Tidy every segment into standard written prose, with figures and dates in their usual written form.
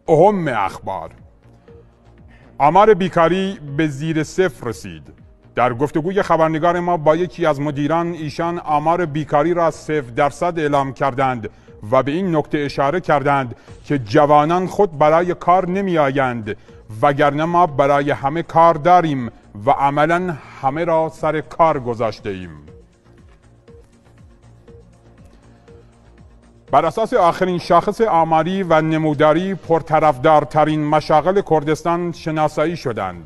اهم اخبار: آمار بیکاری به زیر صفر رسید. در گفتگوی خبرنگار ما با یکی از مدیران، ایشان آمار بیکاری را 0% اعلام کردند و به این نکته اشاره کردند که جوانان خود برای کار نمی آیند، وگرنه ما برای همه کار داریم و عملاً همه را سر کار گذاشته ایم. بر اساس آخرین شاخص آماری و نموداری، پرطرفدارترین مشاغل کردستان شناسایی شدند.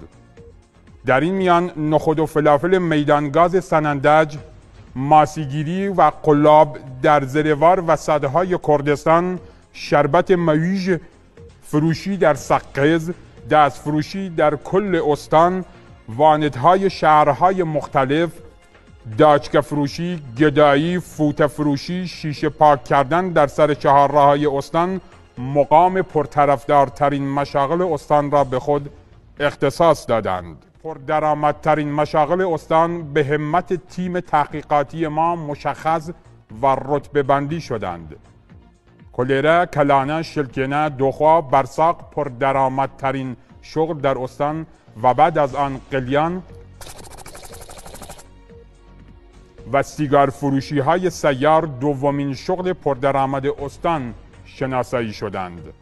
در این میان نخود و فلافل میدانگاز سنندج، ماسیگیری و قلاب در زروار و سدهای کردستان، شربت مویژ، فروشی در سقز، دست فروشی در کل استان، واندهای شهرهای مختلف، داچکه فروشی، گدایی، فوت فروشی، شیشه پاک کردن در سر چهارراههای استان مقام پرطرفدارترین مشاغل استان را به خود اختصاص دادند. پردرآمدترین مشاغل استان به همت تیم تحقیقاتی ما مشخص و رتبه بندی شدند. کلیره، کلانه، شلکنه، دوخوا، برساق پردرآمدترین شغل در استان و بعد از آن قلیان و سیگار فروشی های سیار دومین شغل پردرآمد استان شناسایی شدند.